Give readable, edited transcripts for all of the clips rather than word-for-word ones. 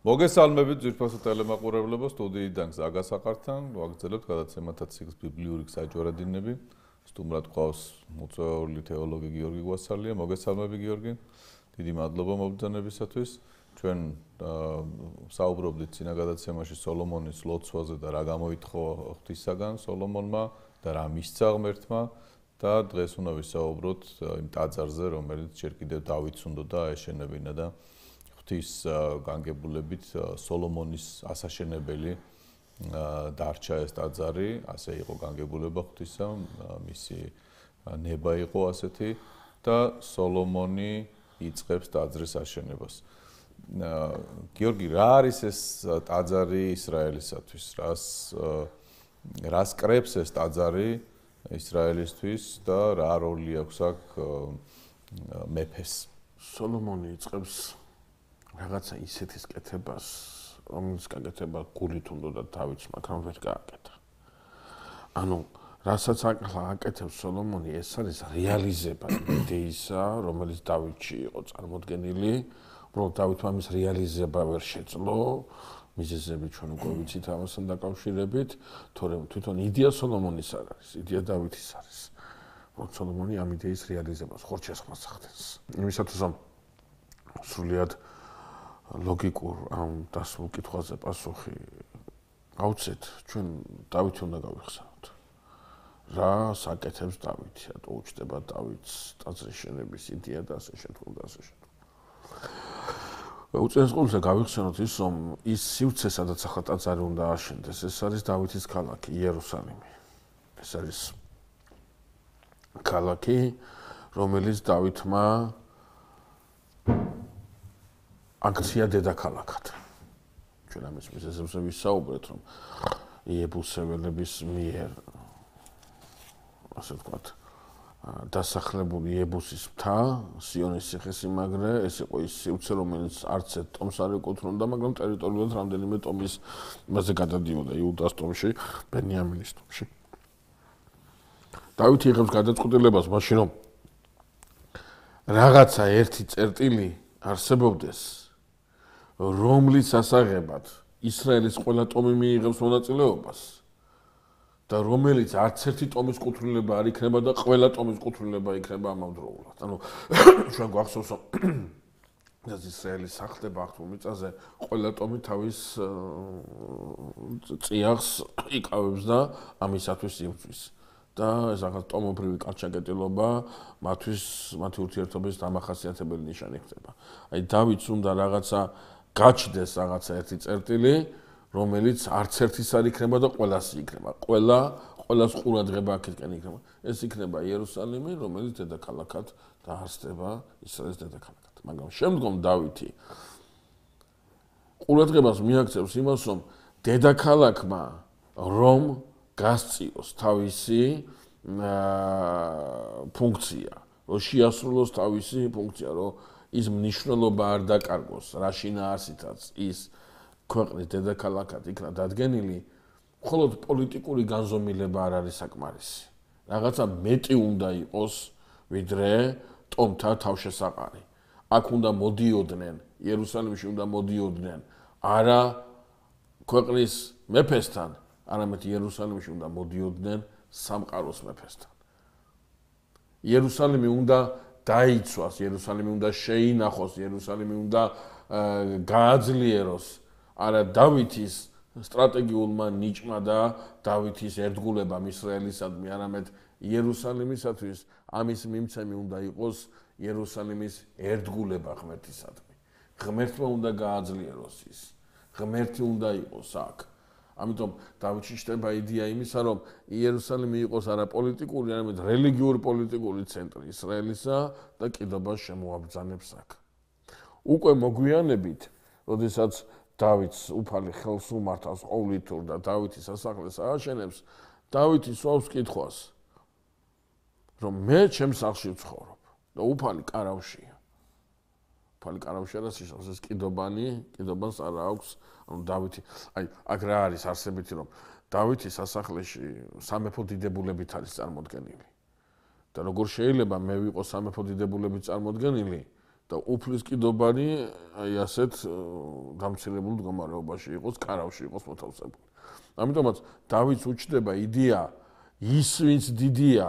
მოგესალმებით ძვირფასო ტელემაყურებლებო სტუდიიდან გზაგა საყართან ვაგრძელებთ გადაცემათა ციკლს ბიბლიური საჯვარედინები სტუმრად ყავს მოწვეული თეოლოგი გიორგი გვასალია მოგესალმები გიორგი დიდი მადლობა მობრძანებისათვის ჩვენ საუბრობდით წინა გადაცემაში სოლომონის ლოცვაზე და რა გამოითხოვა ღვთისაგან სოლომონმა და რა მისცა ღმერთმა და დღეს უნდა ვისაუბროთ იმ ტაძარზე რომელიც ჯერ კიდევ დავითს უნდა აეშენებინა და ღვთის განგებულებით სოლომონის ასაშენებელი დარჩა ეს ტაძარი, ასე იყო განგებულება ღვთისა, მისი ნება იყო ასეთი და სოლომონი იწყებს ტაძრის აშენებას. გიორგი, რა არის ეს ტაძარი ისრაელისათვის? რას კრებს ეს ტაძარი ისრაელისთვის და რა როლი აქვს აქ მეფეს? სოლომონი იწყებს რაღაცა ისეთის კეთებას, რომელიც გაკეთება გულით უნდა და დავითს, მაგრამ ვერ გააკეთა. ანუ, რასაც აკეთებს სოლომონი, ეს არის რეალიზება იდეისა, რომელიც დავითში იყო წარმოდგენილი, უბრალოდ დავითმა მის რეალიზება ვერ შეძლო, მიზეზები ჩვენ უკვე ვიცით ამასთან დაკავშირებით, თორემ თვითონ იდეა სოლომონის არ არის, იდეა დავითის არის. უბრალოდ სოლომონი ამ იდეის რეალიზებას ხორჩას ხმასახდენს. იმისათვის რომ სრულიად ლოგიკურ ამ დასმულ კითხვაზე პასუხი გავცეთ, ჩვენ დავითი უნდა გავიხსენოთ. რა საკეთებს დავითი, რატო უჩნდება დავითს ტაძრის შენების იდეა და ასე შემდგომ და ასე შემდგომ. უწესრიგობზე გავიხსენოთ ის, რომ ის სივრცე, სადაც ახლა ტაძარი უნდა აშენდეს, ეს არის დავითის ქალაქი, იერუსალიმი. ეს არის ქალაქი, რომელიც დავითმა აქცია დედაქალაქად. ჩვენ ამის მიზეზებზე ვისაუბრეთ, რომ იებუსეველების მიერ ასე ვთქვათ, დასახლებული იებუსის მთა, სიონის ციხესიმაგრე, ეს იყო ის სივრცე, რომელიც არც ერთ ტომს არ ეკუთვნოდა, მაგრამ ტერიტორიულად რამდენიმე ტომის იმაზე გადადიოდა იუდას ტომში, ბენიამინის ტომში. დავითი იღებს გადაწყვეტილებას მაშინ, რომ რაღაცა ერთი წერტილი არსებობდეს, რომლის ასაღებად ისრაელის ყველა ტომი მიიღებს მონაწილეობას და რომელიც არც ერთი ტომის კუთვნილება არ იქნება და ყველა ტომის კუთვნილება იქნება ამავდროულად. ანუ ჩვენ გვახსოვს რომ ისრაელის სახლდება აღთქმულ მიწაზე ყველა ტომი თავის წიაღს იკავებს და ამისათვის იბრძვის. და ეს ახალ ტომობრივი კალჩაკეტილობა მათი ურთიერთობის დამახასიათებელი ნიშანი ხდება. აი დავითს უნდა რაღაცა გაჩნდეს რაღაცა ერთი წერტილი, რომელიც არც ერთის არ იქნება და ყველას იქნება. ყველას ყურადღება აქეთკენ იქნება. ეს იქნება იერუსალიმი, რომელიც დედაქალაქად დაარსდება ისრაელის დედაქალაქად. მაგრამ შემდგომ დავითი ყურადღებას მიაქცევს იმას, რომ დედაქალაქმა რომ გასწიოს თავისი ფუნქცია, რომ შეასრულოს თავისი ფუნქცია, რომ ის მნიშვნელობა არ დაკარგოს, რა შინაარსითაც ის ქვეყნის დედაქალაქად იქნა დადგენილი, მხოლოდ პოლიტიკური განზომილება არ არის საკმარისი. რაღაცა მეტი უნდა იყოს, ვიდრე ტომთა თავშესაყარი. აქ უნდა მოდიოდნენ, იერუსალიმში უნდა მოდიოდნენ არა ქვეყნის მეფესთან, არამედ იერუსალიმში უნდა მოდიოდნენ სამყაროს მეფესთან. იერუსალიმი უნდა დაიცვას, იერუსალიმი უნდა შეინახოს, იერუსალიმი უნდა გააძლიეროს არა დავითის სტრატეგიულმა ნიჭმა და დავითის ერთგულებამ ისრაელისადმი, არამედ იერუსალიმისათვის ამის მიმცემი უნდა იყოს იერუსალიმის ერთგულება ღმერთისადმი. ღმერთმა უნდა გააძლიეროს ის. ღმერთი უნდა იყოს აქ. ამიტომ დავითში ჩნდება იდეა იმისა, რომ იერუსალიმი იყოს არა პოლიტიკური, არამედ რელიგიური პოლიტიკური ცენტრი ისრაელისა და კიდობას შემოაბრძანებს აქ. უკვე მოგვიანებით, როდესაც დავითს უფალი ხელს უმართავს ყოვლითურ და დავითის სასახლეს ააშენებს, დავითი სვავს კითხვას, რომ მე ჩემს სახლში ვცხოვრობ და უფალი კარავშია. უფალი კარავში არის ისოს ეს კიდობანს არ აქვს, ანუ დავითი, აი, აქ რა არის არსებითი, რომ დავითის სასახლეში სამეფო დიდებულებით არის წარმოდგენილი. და როგორ შეიძლება მე ვიყო სამეფო დიდებულებით წარმოდგენილი, და უფლის კიდობანი აი ასეთ გამცირებულ მდგომარეობაში იყოს, კარავში იყოს მოთავსებული. ამიტომაც დავითს უჩნდება იდეა ის ვინც დიდია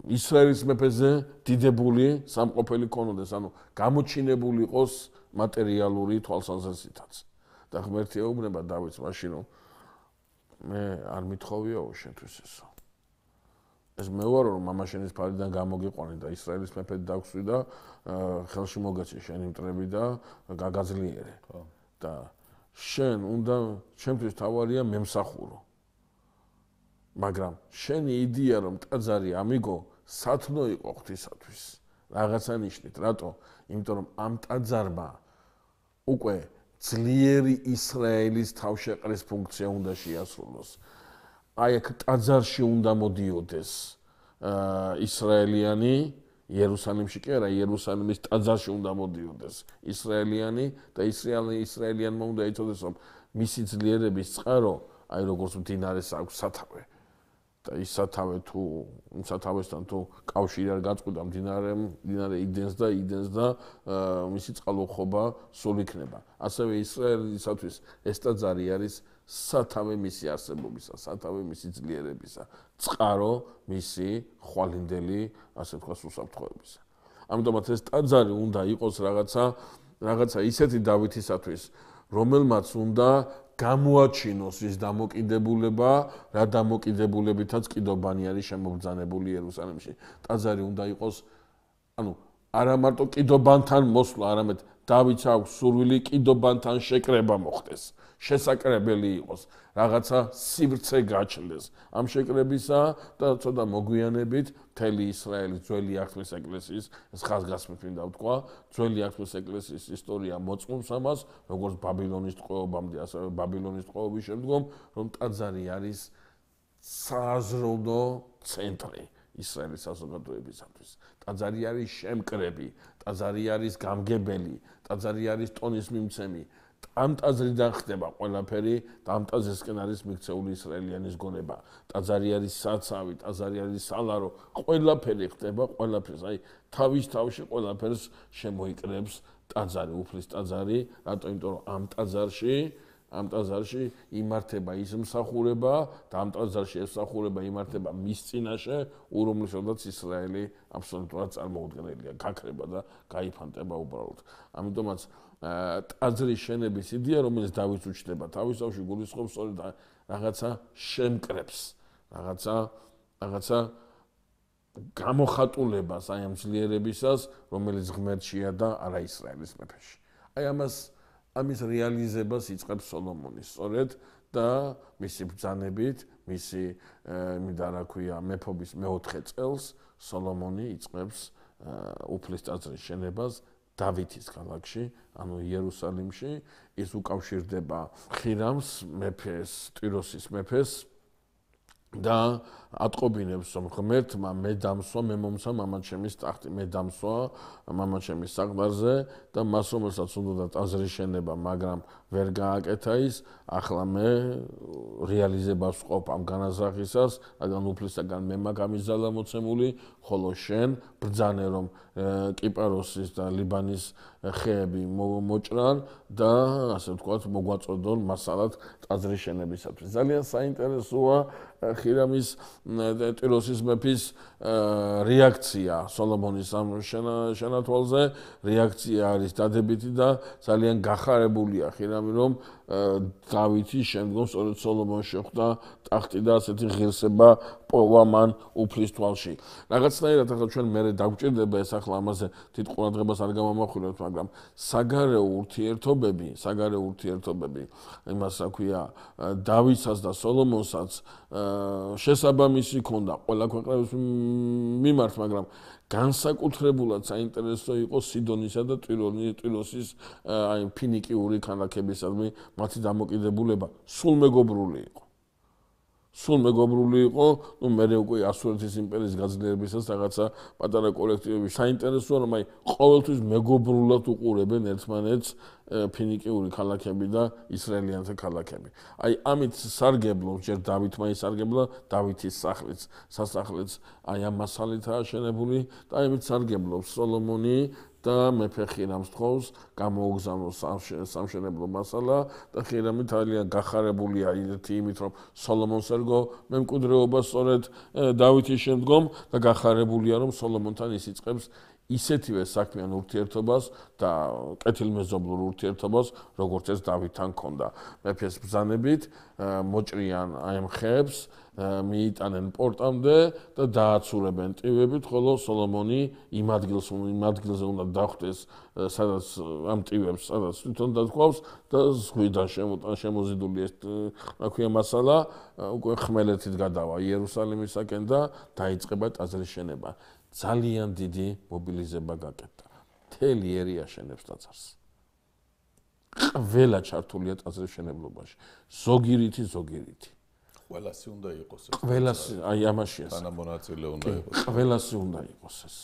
ისრაელის მეფეზე დიდებული სამყოფელი ქონოდეს, ანუ გამოჩინებული იყოს მატერიალური თვალსაზრისითაც. და ღმერთი ეუბნება დავითს მაშინ რომ მე არ მithოვიაო შენთვის ესო. ეს მე ვარო რომ მამაშენის ფარიდან გამოგიყვანი და ისრაელის მეფედ დაგვსვი და ხელში მოგეცი შენი მტრები და გაგაძლიერე. და შენ უნდა ჩემთვის თავარია მემსახურო. მაგრამ შენი იდეა რომ ტაძარი ამიგო სათნო იყო ღვთისათვის. რაღაცა ნიშნით, რატო? იმიტომ რომ ამ ტაძარმა უკვე ძლიერი ისრაელის თავშეყრის ფუნქცია უნდა შეასრულოს. აი აქ ტაძარში უნდა მოდიოდეს ისრაელიანი, იერუსალიმში კი არა, იერუსალიმის ტაძარში უნდა მოდიოდეს ისრაელიანი და ისრაელიანმა უნდა იცოდეს რომ მისი ძლიერების წყარო, აი როგორც მდინარეს აქვს სათავე. და ის სათავე თუ სათავესთან თუ კავშირი არ გაწყვეტა მდინარე იდენს და მისი წყალუხობა სულ იქნება. ასევე ისრაელისათვის ეს ტაძარი არის სათავე მისი არსებობისა, სათავე მისი ძლიერებისა, წყარო მისი ხვალინდელი, ასე ვთქვათ, უსაფრთხოებისა. ამიტომაც ეს ტაძარი უნდა იყოს რაღაცა ისეთი დავითისათვის, რომელმაც უნდა გამოაჩინოს ის დამოკიდებულება, რა დამოკიდებულებითაც კიდობანი არის შემობრძანებული იერუსალიმში. ტაძარი უნდა იყოს, ანუ არა მარტო კიდობანთან მოსვლა, არამედ დავითს აქვს სურვილი კიდობანთან შეკრება მოხდეს. შესაკრებელი იყოს, რაღაცა სივრცე გაჩნდეს. ამ შეკრებისა და ცოტა მოგვიანებით მთელი ისრაელის ძველი აღთქმის ეკლესიის, ეს ხაზგასმით მინდა ვთქვა, ძველი აღთქმის ეკლესიის ისტორია მოწმობს ამას, როგორც ბაბილონის ტყვეობამდე, ასევე ბაბილონის ტყვეობის შემდგომ, რომ ტაძარი არის სააზროვნო ცენტრი ისრაელის საზოგადოებისათვის. ტაძარი არის შემკრები, ტაძარი არის გამგებელი, ტაძარი არის ტონის მიმცემი. ამ ტაძრიდან ხდება ყველაფერი და ამ ტაძრისკენ არის მიქცეული ისრაელიანის გონება. ტაძარი არის საცავი, ტაძარი არის სალარო, ყველაფერი ხდება, ყველაფერს, აი თავის თავში ყველაფერს შემოიკრებს ტაძარი, უფლის ტაძარი, რატო? იმიტომ რომ ამ ტაძარში იმართება ის მსახურება და ამ ტაძარში ეს მსახურება იმართება მის წინაშე, რომლისთვისაც ისრაელი აბსოლუტურად წარმოუდგენელია, გაქრება და გაიფანტება უბრალოდ. ამიტომაც ტაძრის შენების იდეა, რომელიც დავითს უჩნდება, თავის თავში გულისხმობს სწორედ რაღაცა შემკრებს, რაღაცა გამოხატულებას აი ამ ძლიერებისას, რომელიც ღმერთშია და არა ისრაელის მეფეში. აი ამის რეალიზებას იწყებს სოლომონი სწორედ და მისი ბრძანებით, მისი მინდა რა ქვია, მეფობის მეოთხე წელს სოლომონი იწყებს უფლის ტაძრის შენებას დავითის ქალაქში, ანუ იერუსალიმში. ის უკავშირდება ხირამს, მეფეს, ტიროსის მეფეს და ატყობინებს რომ ღმერთმა მე დამსვა, მე მომცა მამაჩემის ტახტი, მე დამსვა მამაჩემის საყდარზე და მას რომელსაც უნდა ტაძრის შენება, მაგრამ ვერ გააკეთა ის, ახლა მე რეალიზებას ვყოფ ამ განაზრახისას, რადგან უფლისაგან მე მაგამიზალა მოცემული, ხოლო შენ ბრძანე რომ კიპაროსის და ლიბანის ხეები მოჭრან და ასე ვთქვათ მოგვაწოდონ მასალად ტაძრის შენებისათვის. ძალიან საინტერესოა ხირამის ტიროსის მეფის რეაქცია სოლომონის ამ შენათვალზე. რეაქცია არის დადებითი და ძალიან გახარებულია ხირამი, რომ დავითის შემდგომ სწორედ სოლომონს შეხვდა ტახტი და ასეთი ღირსება პოვა მან უფლის თვალში. რაღაცნაირად ახლა ჩვენ მერე დაგვჭირდება ეს ახლა ამაზე თით ყურადღებას არ გამომახვილებთ, მაგრამ საგარეო ურთიერთობები იმას აქვია დავითსაც და სოლომონსაც შესაბამისი ქონდა ყველა ქვეყნების მიმართ, მაგრამ განსაკუთრებულად საინტერესო იყო სიდონისა და ტიროსის აი ფინიკიური ქალაქებისადმი მათი დამოკიდებულება სულ მეგობრული იყო. სულ მეგობრული იყო, მე უკვე ასურეთის იმპერიის გაძლიერებისას რაღაცა პატარა კოლექტივები საინტერესოა, რომ ყოველთვის მეგობრულად უყურებენ ერთმანეთს ფინიკიური ქალაქები და ისრაელიანთა ქალაქები. ამით სარგებლობს ჯერ დავითმა ისარგებლა, დავითის სასახლეც ამ მასალითაა აშენებული და ამით სარგებლობს სოლომონი და მეფე ხირამს თხოვს გამოუგზავნოს სამშენებლო მასალა და ხირამი ძალიან გახარებულია იმით, რომ სოლომონს ერგო მემკვიდრეობა სწორედ დავითის შემდგომ და გახარებულია, რომ სოლომონთან ის იწყებს ისეთივე საქმიან ურთიერთობას და კეთილმეზობლურ ურთიერთობას, როგორც ეს დავითთან ჰქონდა. მეფეს ბრძანებით მოჭრიან ამ ხეებს, მიიტანენ პორტამდე და დააცურებენ ტივებით, ხოლო სოლომონი იმ ადგილზე უნდა დახვდეს, სადაც ამ ტივებს, სადაც თვითონ დათქვავს და ზღვიდან შემოზიდული ეს აქვია მასალა, უკვე ხმელეთით გადავა იერუსალიმისაკენ და დაიწყება ტაძრის შენება. ძალიან დიდი მობილიზება გაკეთდა. მთელი ერი აშენებს ტაძარს. ყველა ჩართულია ტაძრის მშენებლობაში. ზოგი რითი. ყველასი უნდა იყოს ეს. ყველასი, ამაშია. თანამონაწილე უნდა იყოს. ყველასი უნდა იყოს ეს.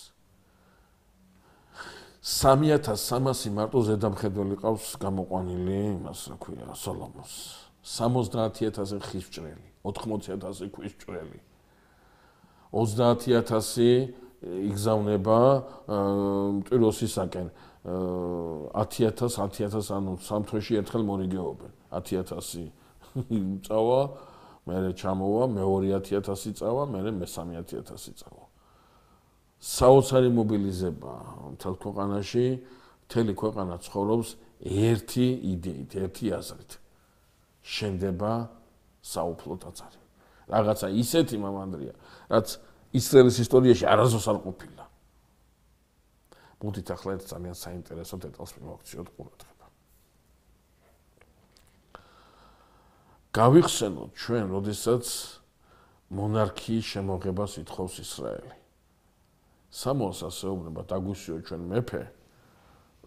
3300 მარტო ზედამხედველი ყავს გამოყვანილი, იმას რა ქვია, სოლომონს. 70000 ხის ჭრელი, 80000 ქვის ჭრელი. 30000 იგზავნება ტვიროსისაკენ 10000 ანუ სამთვეში ერთხელ მორიგეობენ 10000 წავა მერე ჩამოვა მეორე 10000 წავა მერე მე-300000 წავა საოცარი მობილიზება მთელ ქვეყანაში მთელი ქვეყანა ცხოვრობს ერთი იდეით ერთი აზრით შენდება საუფლო ტაძარი რაღაცა ისეთი მამანდრია რაც ისრაელის ისტორიაში არასდროს არ ყოფილა. მოდით ახლა ერთ ძალიან საინტერესო დეტალს მივაქციოთ ყურადღება. გავიხსენოთ ჩვენ, როდესაც მონარქიის შემოღებას ითხოვს ისრაელი. სამოს ასეუბნება დაგვისვიო ჩვენ მეფე,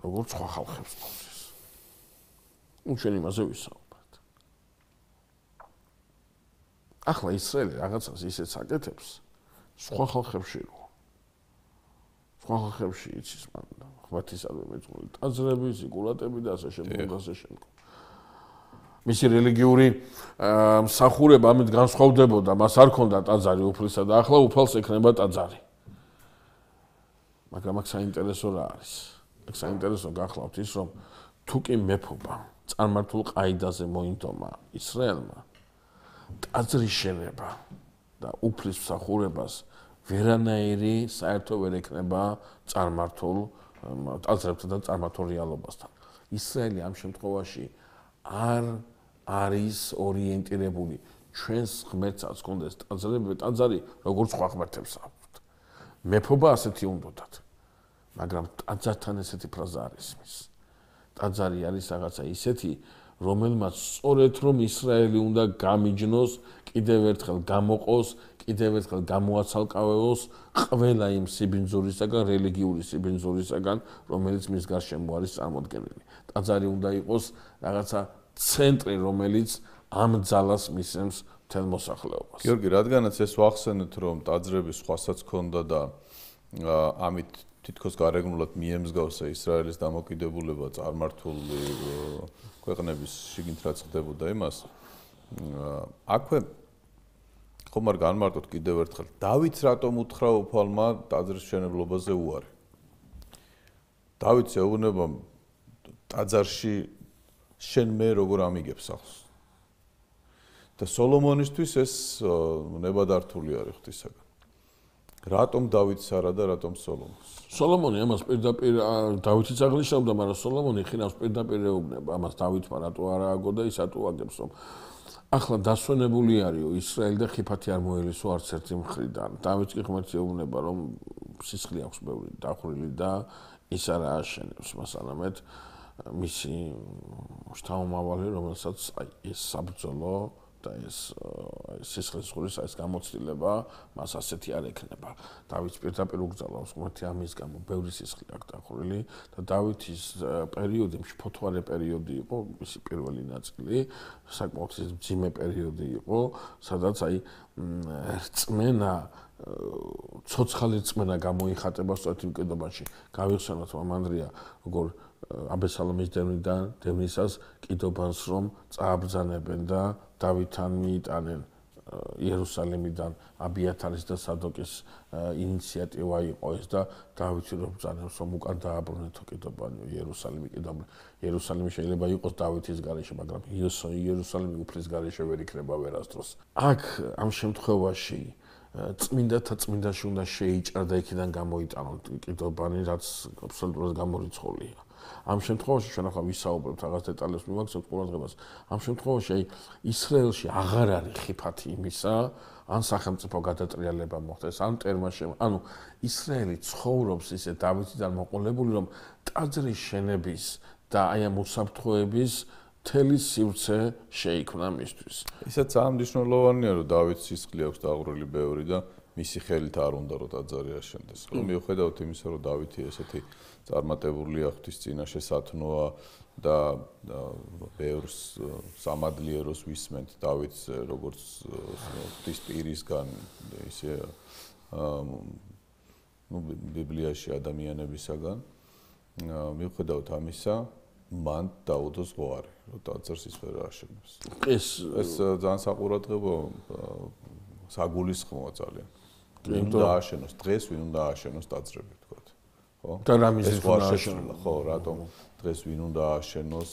როგორც სხვა ხალხებს ყავს. ჩვენ იმაზე ვისაუბრეთ. ახლა ისრაელი რაღაცას ისეც აკეთებს, სხვა ხალხებში რო. სხვა ხალხებში იცის მან ღვთისადმი მეწმული ტაძრები, სიკულატები და ასე შემდეგ. მისი რელიგიური მსახურება ამით განსხვავდებოდა, მას არ ჰქონდა ტაძარი უფლისა და ახლა უფალს ექნება ტაძარი. მაგრამ აქ საინტერესო რა არის? აქ საინტერესო გახლავთ ის, რომ თუ კი მეფობა წარმართულ ყაიდაზე მოინდომა ისრაელმა, ტაძრის შენება და უფლის მსახურებას ვერანაირი საერთო ვერ ექნება წარმართულ ტაძრებთან და წარმართულ რეალობასთან. ისრაელი ამ შემთხვევაში არ არის ორიენტირებული ჩვენს ღმერთსაც გქონდეს ტაძარი როგორც სხვა ღმერთებს აქვთ. მეფობა ასეთი უნდათ. მაგრამ ტაძართან ესეთი ფრაზა არ ისმის. ტაძარი არის რაღაცა ისეთი, რომელმაც სწორედ რომ ისრაელი უნდა გამიჯნოს, კიდევ ერთხელ გამოყოს, კიდევ ერთხელ გამოაცალკავეოს ყველა იმ სიბინძურისაგან, რელიგიური სიბინძურისაგან, რომელიც მის გარშემო არის წარმოდგენილი. ტაძარი უნდა იყოს რაღაცა ცენტრი, რომელიც ამ ძალას მისცემს მთელ მოსახლეობას. გიორგი, რადგანაც ეს ვახსენეთ, რომ ტაძრები სხვასაც ქონდა და ამით თითქოს გარეგნულად მიემსგავსა ისრაელის დამოკიდებულება წარმართული ქვეყნების შიგნით რაც ხდებოდა იმას. აქვე ხომ არ განმარტოთ კიდევ ერთხელ, დავითს რატომ უთხრა უფალმა ტაძრის მშენებლობაზე უარი? დავითს ეუბნება ტაძარში შენ მე როგორ ამიგებ სახლს? და სოლომონისთვის ეს ნებადართული არის ღვთისაგან. რატომ დავითს არა და რატომ სოლომონს? სოლომონი ამას პირდაპირ დავითიც აღნიშნავდა, მაგრამ სოლომონი ხინავს პირდაპირ ეუბნება ამას დავითმა რატო არა აგო და ის რატო აგებს, რომ ახლა დასვენებული არისო ისრაელი და ხიფათი არ მოელისო არც ერთი მხრიდან. დავითს კი ღმერთი ეუბნება, რომ სისხლი აქვს ბევრი დახვრილი და ის არა აშენებს მას არამედ მისი შთამომავალი, რომელსაც ეს საბრძოლო და ეს სისხლის ზღვრის ეს გამოცდილება მას ასეთი არ ექნება. დავითს პირდაპირ უგზავნავს ღმერთი ამის გამო ბევრი სისხლი აქვს დახურილი და დავითის პერიოდი მშფოთვარე პერიოდი იყო, მისი პირველი ნაწილი, საკმაოდ მძიმე პერიოდი იყო, სადაც აი რწმენა ცოცხალი რწმენა გამოიხატება სწორედ იმ კიდობაში. გავიხსენოთ მამანდრია როგორ აბესალომის დევნისას კიდობანს რომ წააბრძანებენ და დავითთან მიიტანენ იერუსალიმიდან აბიათარის და სადოკის ინიციატივა იყო ეს და დავითი რომ ბრძანებს რომ უკან დააბრუნეთო კიდობანი იერუსალიმი შეიძლება იყოს დავითის გარეშე, მაგრამ იერუსალიმი უფლის გარეშე ვერ იქნება ვერასდროს. აქ ამ შემთხვევაში წმინდათა წმინდაში უნდა შეიჭრა და იქიდან გამოიტანონ კიდობანი, რაც აბსოლუტურად გამორიცხულია. ამ შემთხვევაში ჩვენ ახლა ვისაუბრებთ რაღაც დეტალებს მივაქცევთ ყურადღებას. ამ შემთხვევაში აი ისრაელში აღარ არის ხიფათი იმისა, ან სახელმწიფო გადატრიალება მოხდეს, ან ანუ ისრაელი ცხოვრობს ისე დავითიდან მოყოლებული, რომ ტაძრის შენების და აი ამ უსაფრთხოების მთელი სივრცე შეიქმნა მისთვის. ისე ძალიან მნიშვნელოვანია, რომ დავითის სისხლი აქვს დაღვრილი ბევრი და მისი ხელით არ უნდა რომ ტაძარი აშენდეს. ხო, მიუხედავად იმისა, რომ დავითი ესეთი წარმატებულია ღვთის წინაშე სათნოა და ბევრს სამადლიეროს ვისმენთ დავითს როგორც ღვთის პირისგან ისე ბიბლიაში ადამიანებისაგან მიუხედავად ამისა მან დაუდო ზღვარი რომ ტაძარს ის ვერ აშენებს. ეს ძალიან საყურადღებო საგულისხმოა ძალიან. ვინ უნდა აშენოს დღეს, ვინ უნდა აშენოს ტაძრები თქვათ. ხო? და რამის უნდა აშენოს? ხო, რატომ დღეს ვინ უნდა აშენოს?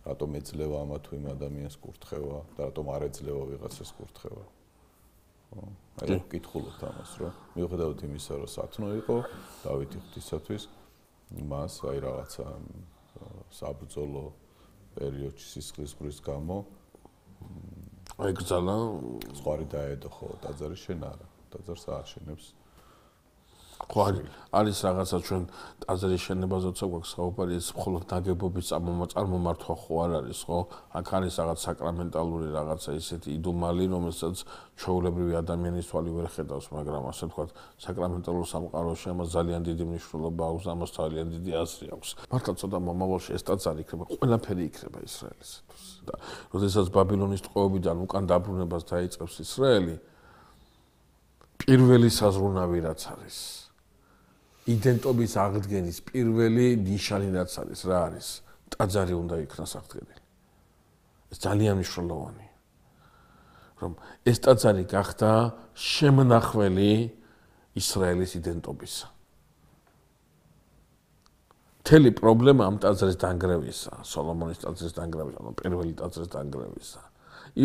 რატომ ეძლევა ამა თუ იმ ადამიანს კურთხევა და რატომ არ ეძლევა ვიღაცას კურთხევა? ხო? აი ვკითხულობთ ამას, რომ მიუხედავად იმისა, რომ სათნო იყო დავითი ღვთისათვის, მას აი რაღაცა საბრძოლო პერიოდში სისხლის ზღვრის გამო აიგზალა ზღვარი დაედო ხო ტაძარი შენ არა ტაძარს ააშენებს ხო არის რაღაცა ჩვენ ტაძრის შენებაზე როცა გვაქვს საუბარი ეს მხოლოდ ნაგებობის წარმომართვა ხო არ არის ხო აქ არის რაღაც საკრამენტალური რაღაცა ისეთი იდუმალი რომელსაც ჩვეულებრივი ადამიანის თვალი ვერ ხედავს მაგრამ ასე ვთქვათ საკრამენტალურ სამყაროში ამას ძალიან დიდი მნიშვნელობა აქვს ამას ძალიან დიდი აზრი აქვს მართლა ცოტა მომავალში ეს ტაძარი იქნება ყველაფერი იქნება ისრაელისათვის და როდესაც ბაბილონის ტყვეობიდან უკან დაბრუნებას დაიწყებს ისრაელი პირველი საზრუნავი რაც არის იდენტობის აღდგენის პირველი ნიშანი რაც არის რა არის ტაძარი უნდა იქნას აღდგენილი ეს ძალიან მნიშვნელოვანია რომ ეს ტაძარი გახდა შემნახველი ისრაელის იდენტობისა მთელი პრობლემა ამ ტაძრის დანგრევისა სოლომონის ტაძრის დანგრევისა ანუ პირველი ტაძრის დანგრევისა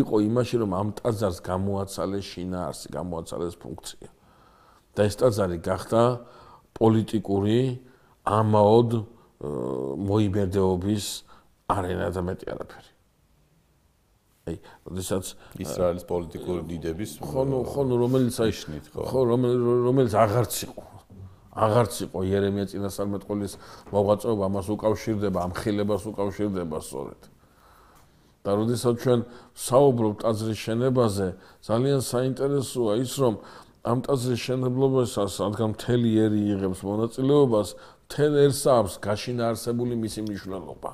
იყო იმაში რომ ამ ტაძარს გამოაცალეს შინაარსი გამოაცალეს ფუნქცია და ეს ტაძარი გახდა პოლიტიკური ამაოდ მოიმედეობის არენა და მეტი არაფერი. აი, როდესაც ისრაელის პოლიტიკური დიდების ხო, რომელიც რომელიც აღარც იყო იერემია წინასწარმეტყველის მოღვაწეობა ამას უკავშირდება, ამ ხილებას უკავშირდება სწორედ. და როდესაც ჩვენ საუბრობთ ტაძრის შენებაზე, ძალიან საინტერესოა ის, რომ ამ ტაძრის შენებლობასაც, რადგან მთელი ერი იღებს მონაწილეობას, მთელ ერს აქვს გაშინა არსებული მისი მნიშვნელობა.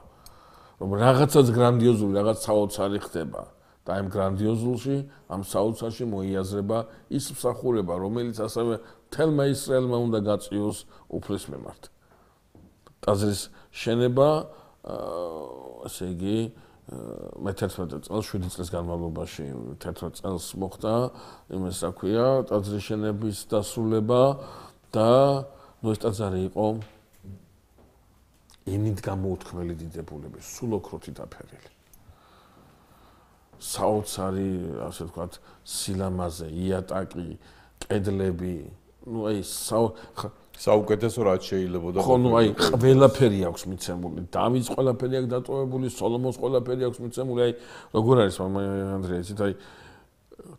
რომ რაღაცაც გრანდიოზული, რაღაც საოცარი ხდება და ამ გრანდიოზულში, ამ საოცარში მოიაზრება ის მსახურება, რომელიც ასევე მთელმა ისრაელმა უნდა გაწიოს უფლის მიმართ. ტაძრის შენება, ასე იგი მე-11 წელს 7 წლის განმავლობაში 11 წელს მოხდა იმას რა ქვია ტაძრის შენების დასრულება და ეს ტაძარი იყო ენით გამოუთქმელი დიდებულების სულ ოქროთი დაფერილი საოცარი ასე ვთქვათ სილამაზე იატაკი კედლები ну აი საუკეთესო რაც შეიძლება და ხო, ну აი ყველაფერი აქვს მიცემული. დავითს ყველაფერი აქვს დატოვებული, სოლომონს ყველაფერი აქვს მიცემული. აი როგორ არის მამანდრია, იცით, აი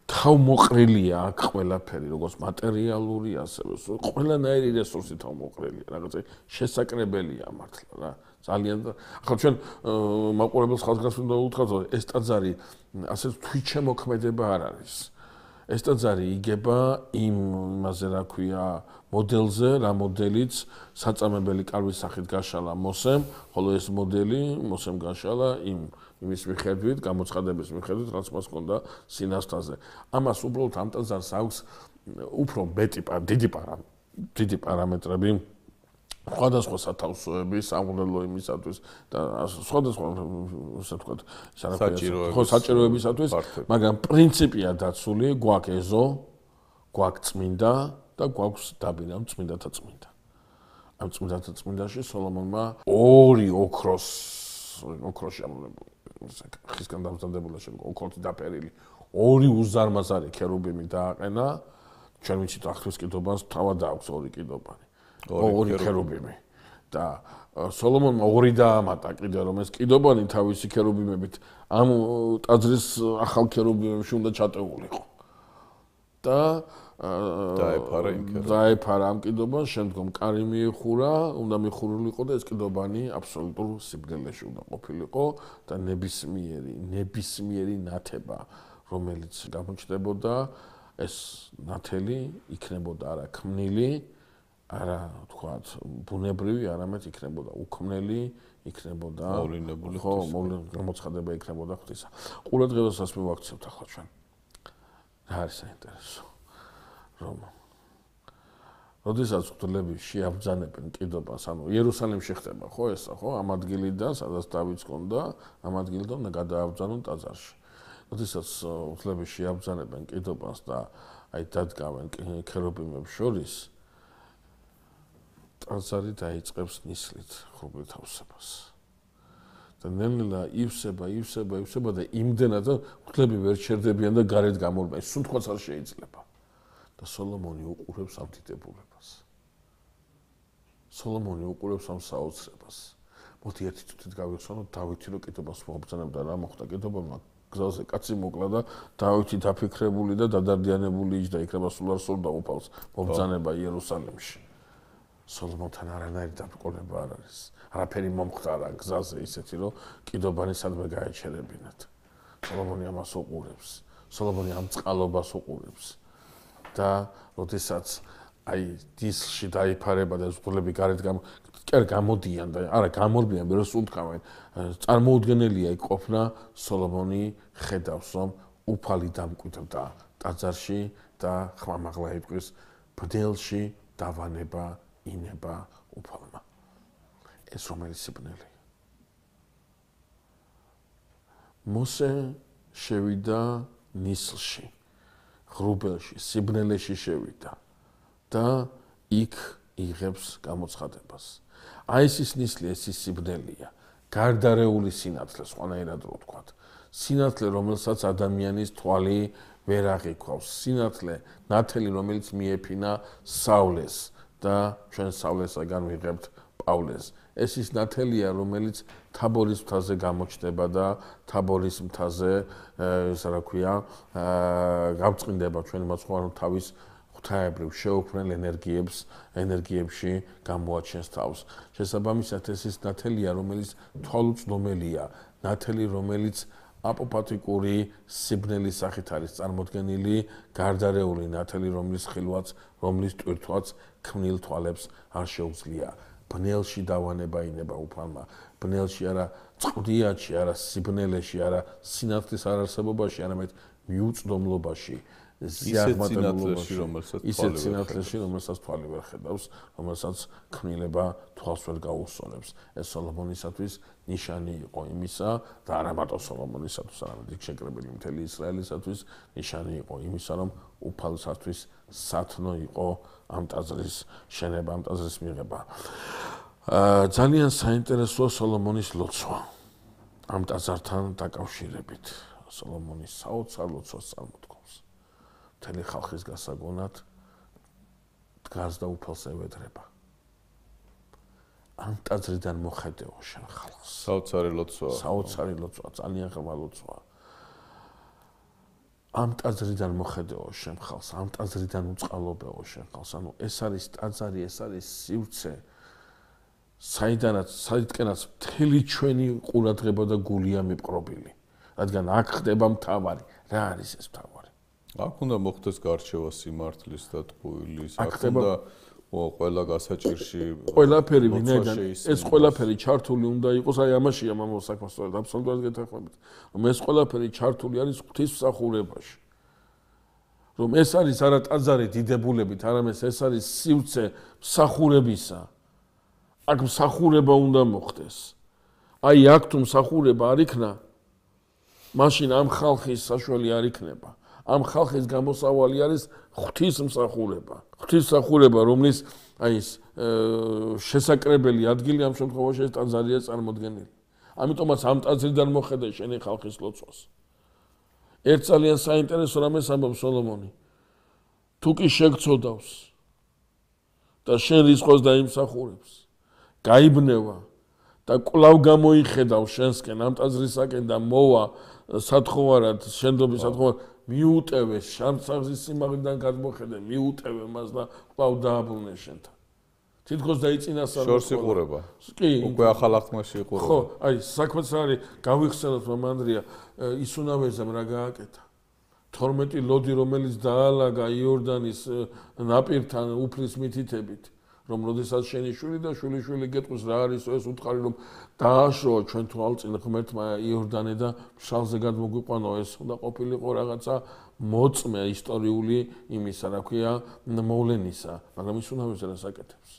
თავმოყრილია აქ ყველაფერი, როგორც მატერიალური, ასევე ყველანაირი რესურსი თავმოყრილია, რაღაცა შესაკრებელია მართლა რა. ძალიან ახლა ჩვენ მაყურებელს ხალხს უნდა უთხრათ, რომ ეს ტაძარი ასე თვითშემოქმედება არ არის. ეს ტაძარი იგება იმაზე რა ქვია მოდელზე, რა მოდელიც საწამებელი კარვის სახით გაშალა მოსემ, ხოლო ეს მოდელი მოსემ გაშალა იმის მიხედვით, გამოცხადების მიხედვით, რაც მას ჰქონდა სინასტაზე. ამას უბრალოდ ამ ტაძარს აქვს უფრო დიდი პარამეტრები, სხვადასხვა სათავსოები, სამღვდელო იმისათვის და სხვადასხვა ასე ვთქვათ, საჭიროებისათვის, მაგრამ პრინციპია დაცული, გვაქვს ეზო, გვაქვს წმინდა და გვაქვს დაბინა, წმინდათა წმინდა. ამ წმინდათა წმინდაში სოლომონმა ორი ოქროსში ხისგან დამზადებული ოქროთი დაფერილი ორი უზარმაზარი ქერუბიმი დააყენა. ჩვენ ვიცით ახლის კიდობას თავად აქვს ორი კიდობანი. ორი ქერუბიმი და სოლომონმა ორი დაამატა კიდე რომ ეს კიდობანი თავისი ქერუბიმებით ამ ტაძრის ახალ ქერუბიმებში უნდა ჩატეულიყო და დაეფარა ამ კიდობას, შემდგომ კარი მიეხურა, უნდა მიხურულიყო და ეს კიდობანი აბსოლუტურ სიბნელეში უნდა ყოფილიყო და ნებისმიერი ნათება, რომელიც გამოჩნდებოდა, ეს ნათელი იქნებოდა არა ქმნილი, არა თქვათ ბუნებრივი, არამედ იქნებოდა უქმნელი, იქნებოდა მოვლენებული, ხო, გამოცხადება იქნებოდა ღვთისა. ყურადღებასაც მივაქცევთ ახლა ჩვენ. რა არის საინტერესო? რომ როდესაც ღვთლები შეაბრძანებენ კიდობას, ანუ იერუსალიმში ხდება ხო ესა, ხო? ამ ადგილიდან, სადაც დავითს ჰქონდა, ამ ადგილიდან უნდა გადააბრძანონ ტაძარში. როდესაც ღვთლები შეაბრძანებენ კიდობას და აი დადგავენ ქერუბიმებს შორის, ტაძარი დაიწყებს ნისლით ხრუბლით ავსებას. და ნელ-ნელა ივსება და იმდენად ღვთლები ვერ ჩერდებიან და გარეთ გამორბენ. სუნთქვაც არ შეიძლება. და სოლომონი უყურებს ამ დიდებულებას. სოლომონი უყურებს ამ საოცრებას. მოდი ერთი წუთით გავიხსენოთ დავითი რო კიდობას მოაბრძანებდა რა მოხდა კიდობამ გზაზე კაცი მოკლა და დავითი დაფიქრებული და დადარდიანებული იჯდა იქნება სულ არ სულ დაუფალს მობრძანება იერუსალიმში. სოლომონთან არანაირი დაბრკოლება არ არის. არაფერი მომხდარა გზაზე ისეთი რომ კიდობანი სადმე გაეჩერებინათ. სოლომონი ამას უყურებს. სოლომონი ამ წყალობას უყურებს. და როდესაც აი დისლში დაიფარება და ღვთლები გარეთ გამოდიან და არა გამორბიან, ვერ სუნთქავენ. წარმოუდგენელია იქ ყოფნა, სოლომონი ხედავს, რომ უფალი დამკვიდრდა ტაძარში და ხმამაღლა იპყრის ბნელში დავანება ინება უფალმა. ეს რომელი სიბნელი. მოსე შევიდა ნისლში. ხრუბელში, სიბნელეში შევიდა და იქ იღებს გამოცხადებას. აი ეს ნისლი, ეს სიბნელია, გარდარეული სინათლე, სხვანაირად რო ვთქვათ. სინათლე, რომელსაც ადამიანის თვალი ვერ აღიქვავს. სინათლე, ნათელი, რომელიც მიეფინა სავლეს და ჩვენ სავლესაგან ვიღებთ პავლეს. ეს ის ნათელია, რომელიც თაბორის მთაზე გამოჩნდება და თაბორის მთაზე, ესე რა ქვია, გავწყინდება ჩვენი მოწყობილ თავის ღვთაებრივ შეუქმნელ ენერგიებში გამოაჩენს თავს. შესაბამისად, ეს ის ნათელია, რომელიც თვალუწვდომელია, ნათელი, რომელიც აპოფათიკური სიბნელის სახით არის წარმოდგენილი, გარდარეული ნათელი, რომლის ხილვაც, რომლის ტვირთვაც ქმნილ თვალებს არ შეუძლია. ბნელში დავანება ინება უფალმა. ბნელში არა წყდიაჩი, არა სიბნელეში, არა სინათლის არარსებობაში, არამედ მიუწვდომლობაში, ზიაღმატებულობაში, ისეთ სინათლეში, რომელსაც თვალი ვერ ხედავს, რომელსაც ქმნილება თვალს ვერ გაუსწორებს. ეს სოლომონისათვის ნიშანი იყო იმისა და არა მარტო სოლომონისათვის, არამედ იქ შეკრებილი მთელი ისრაელისათვის ნიშანი იყო იმისა, რომ უფალისათვის სათნო იყო ამ ტაძრის შენება, ამ ტაძრის მიღება. ძალიან საინტერესოა სოლომონის ლოცვა ამ ტაძართან დაკავშირებით. სოლომონის საოცარ ლოცვას წარმოთქვამს. მთელი ხალხის გასაგონად დგას და უფალს ევედრება. ამ ტაძრიდან მოხედეო შენ ხალხს. საოცარი ლოცვა. საოცარი ლოცვა, ძალიან ღრმა ლოცვა. ამ ტაძრიდან მოხედეო შენ ხალხს, ამ ტაძრიდან უწყალობეო შენ ხალხს. ანუ ეს არის ტაძარი, ეს არის სივრცე, საიდანაც მთელი ჩვენი ყურადღება და გულია მიპყრობილი. რადგან აქ ხდება მთავარი. რა არის ეს მთავარი? აქ უნდა მოხდეს გარჩევა სიმართლის და ტყუილის, აქ უნდა ყველა გასაჭირში ყველაფერი ვინაიდან ეს ყველაფერი ჩართული უნდა იყოს, აი ამაშია მამო საქმე სწორედ აბსოლუტურად გეთანხმებით. რომ ეს ყველაფერი ჩართული არის ღვთისმსახურებაში. რომ ეს არის არა ტაძარი დიდებულებით, არამედ ეს არის სივრცე მსახურებისა. აქ მსახურება უნდა მოხდეს. აი აქ თუ მსახურება არ იქნა, მაშინ ამ ხალხის საშველი არ იქნება. ამ ხალხის გამოსავალი არის ღვთისმსახურება. ღვთისმსახურება, რომლის აი ეს შესაკრებელი ადგილი ამ შემთხვევაში ეს ტაძარია წარმოდგენილი. ამიტომაც ამ ტაძრიდან მოხედე შენი ხალხის ლოცვას. ერთ ძალიან საინტერესო რამეს ამბობს სოლომონი. თუ კი შეგწოდავს და შენ რისხოს დაიმსახურებს, გაიბნევა და კვლავ გამოიხედავს შენსკენ ამ ტაძრისაკენ და მოვა სათხოვარად, შენდობის სათხოვარად, მიუტევე შამსაღის სიმაღლიდან გადმოხედე, მიუტევე მას და კვლავ დააბრუნე შენთან. თითქოს დაიწინასწარ შორს იყურება. კი, უკვე ახალ აღთქმაში იყურება. ხო, აი, საქმეც არის, გავიხსენოთ მამ ანდრია, ისუნავეზამ რა გააკეთა. 12 ლოდი, რომელიც დაალაგა იორდანის ნაპირთან უფლის მითითებით, რომ როდესაც შენი შვილი და შვილიშვილი გეტყვის რა არის ეს უთხარი, რომ დააშროა ჩვენ თვალწინ ღმერთმა იორდანე და მშალზე გადმოგვიყვანო, ეს უნდა ყოფილიყო რაღაცა მოწმე ისტორიული იმისა, რა ქვია, მოვლენისა, მაგრამ ისუნავეზე რას აკეთებს?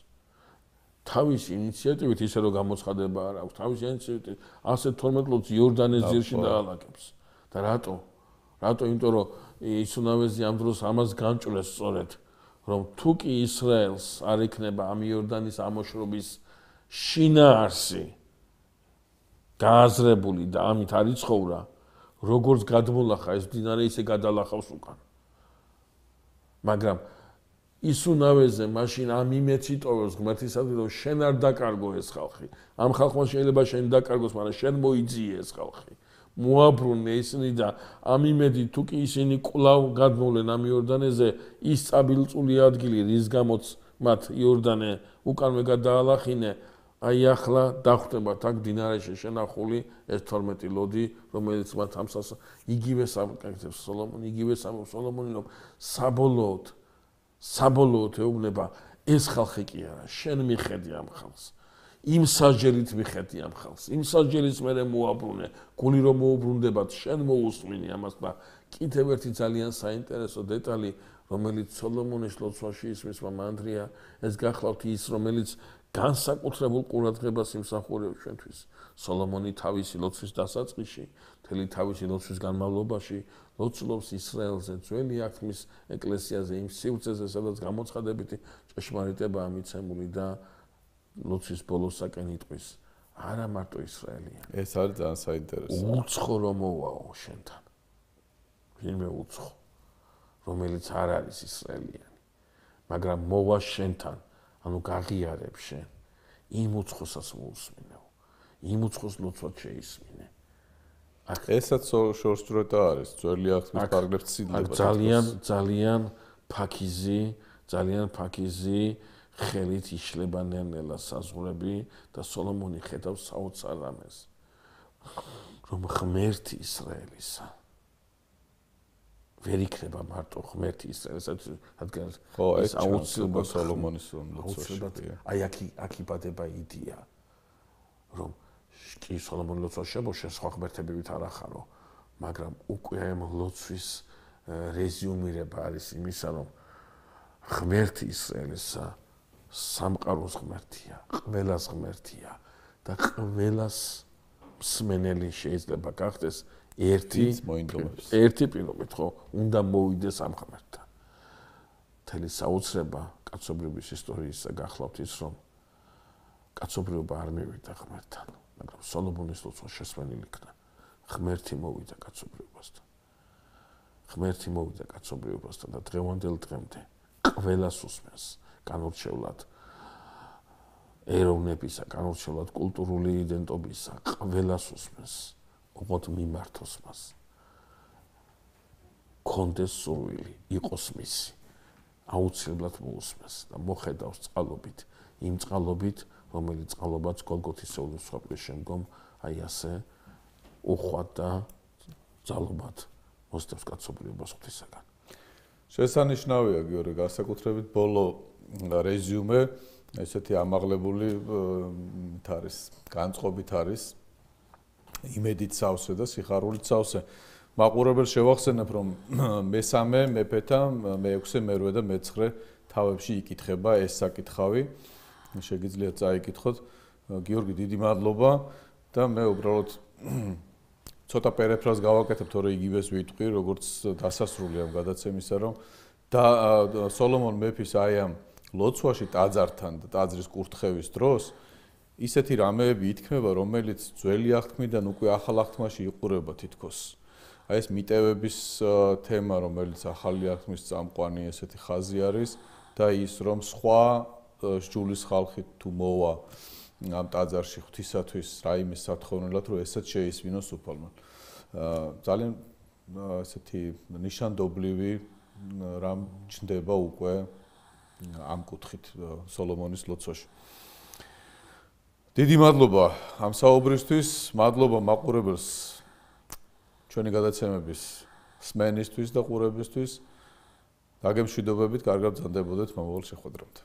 თავისი ინიციატივით ისე რომ გამოცხადება არ აქვს, თავისი ინიციატივით ასე 12 ლოდს იორდანეს ძირში დაალაგებს. და რატო? რატო? იმიტომ რომ ისუნავეზი ამ დროს ამას განჭვრეს სწორედ, რომ თუ კი ისრაელს არ იქნება ამ იორდანის ამოშრობის შინაარსი გააზრებული და ამით არ იცხოვრა, როგორც გადმოლახა ეს მდინარე ისე გადალახავს უკან. მაგრამ ისუნავეზე მაშინ ამ იმედს იტოვებს ღმერთისადმი, რომ შენ არ დაკარგო ეს ხალხი. ამ ხალხმა შეიძლება შენ დაკარგოს, მაგრამ შენ მოიძიე ეს ხალხი. მოაბრუნე ისინი და ამ იმედით თუ კი ისინი კვლავ გადმოვლენ ამ იორდანეზე, ის სტაბილური ადგილი, რის გამოც მათ იორდანე უკანვე გადაალახინე, აი ახლა დახვდებათ აქ დინარეში შენახული ეს 12 ლოდი, რომელიც მათ ამსას იგივე საკეთებს სოლომონი, იგივე სოლომონი, რომ საბოლოოდ ეუბნება ეს ხალხი კი არა, შენ მიხედი ამ ხალხს. იმ სასჯელით მიხედი ამ ხალხს. იმ სასჯელით მე მოაბრუნე, გული რომ მოუბრუნდებათ, შენ მოусმინი ამას და კიდევ ერთი ძალიან საინტერესო დეტალი, რომელიც სოლომონის ლოცვაში ისმის მამ ანდრია, ეს გახლავთ ის, რომელიც განსაკუთრებულ ყურადღებას იმსახურებს ჩვენთვის. სოლომონი თავისი ლოცვის დასაწყისში, მთელი თავისი ლოცვის განმავლობაში ლოცულობს ისრაელზე, ძველი აღთქმის ეკლესიაზე, იმ სივრცეზე, სადაც გამოცხადებითი ჭეშმარიტებაა მიცემული და ლოცვის ბოლოსაკენ იტყვის, არა მარტო ისრაელია. ეს არის ძალიან საინტერესო. უცხო რომ მოვაო შენთან. ვინმე უცხო, რომელიც არ არის ისრაელიანი, მაგრამ მოვა შენთან, ანუ გაღიარებ შენ, იმ უცხოსაც მოусმინეო, იმ უცხოს ლოცვად შეისმინე. ესაც შორსძვრეტა არის, ძველი აღთქმის პარაგრაფს ცილდება. ძალიან ფაქიზი ხელით იშლება ნელ-ნელა საზღვრები და სოლომონი ხედავს საოცარ რამეს, რომ ღმერთი ისრაელისა ვერ იქნება მარტო ღმერთი ისრაელისა, რადგან ეს აუცილებლად სოლომონის ლოცვაში. აი აქ იბადება იდეა, რომ კი სოლომონის ლოცვაში შემოშენ სხვა ღმერთებივით არ ახარო, მაგრამ უკვე ამ ლოცვის რეზიუმირება არის იმისა, რომ ღმერთი ისრაელისა სამყაროს ღმერთია, ყველას ღმერთია და ყველას მსმენელი შეიძლება გახდეს ერთი პირობით, ხო, უნდა მოვიდეს ამ ღმერთთან. მთელი საოცრება კაცობრიობის ისტორიისა გახლავთ ის, რომ კაცობრიობა არ მივიდა ღმერთთან, მაგრამ სოლომონის ლოცვა შესმენილი იქნა. ღმერთი მოვიდა კაცობრიობასთან. ღმერთი მოვიდა კაცობრიობასთან და დღევანდელ დღემდე ყველას უსმენს. განურჩევლად ეროვნებისა, განურჩევლად კულტურული იდენტობისა, ყველას უსმენს, ოღონდ მიმართოს მას. კონდეს სურვილი, იყოს მისი. აუცილებლად მოусმეს და მოხედავს წყალობით, იმ წყალობით, რომელიც წყალობაც გოლგოთის სეულის მსხვერპლის შემდგომ აი ასე უხვად და ძალობად მოსდევს კაცობრიობას ღვთისაგან. შესანიშნავია გიორგი, განსაკუთრებით ბოლო რეზიუმე ესეთი ამაღლებული არის, განწყობით არის, იმედით სავსე და სიხარულით სავსე. მაყურებელს შევახსენებ, რომ მესამე მეფეთა მეექვსე, მერვე და მეცხრე თავებში იკითხება ეს საკითხავი. შეგიძლიათ წაიკითხოთ. გიორგი, დიდი მადლობა და მე უბრალოდ ცოტა პერეფრაზს გავაკეთებ, თორე იგივეს ვიტყვი, როგორც დასასრული ამ გადაცემისა, რომ და სოლომონ მეფის აი ამ ლოცვაში ტაძართან და ტაძრის კურთხევის დროს ისეთი რამეები ითქმება, რომელიც ძველი აღთქმიდან უკვე ახალ აღთქმაში იყურება თითქოს. აი ეს მიტევების თემა, რომელიც ახალი აღთქმის წამყვანი ესეთი ხაზი არის და ის, რომ სხვა სჯულის ხალხი თუ მოვა ამ ტაძარში ღვთისათვის რაიმე სათხოვნელად, რომ ესაც შეისვინოს უფალმა. ძალიან ესეთი ნიშანდობლივი რამ ჩნდება უკვე ამ კუთხით სოლომონის ლოცვაში. დიდი მადლობა ამ საუბრისთვის, მადლობა მაყურებელს ჩვენი გადაცემების სმენისთვის და ყურებისთვის. დაგემშვიდობებით, კარგად გრძანდებოდეთ მომავალ შეხვედრამდე.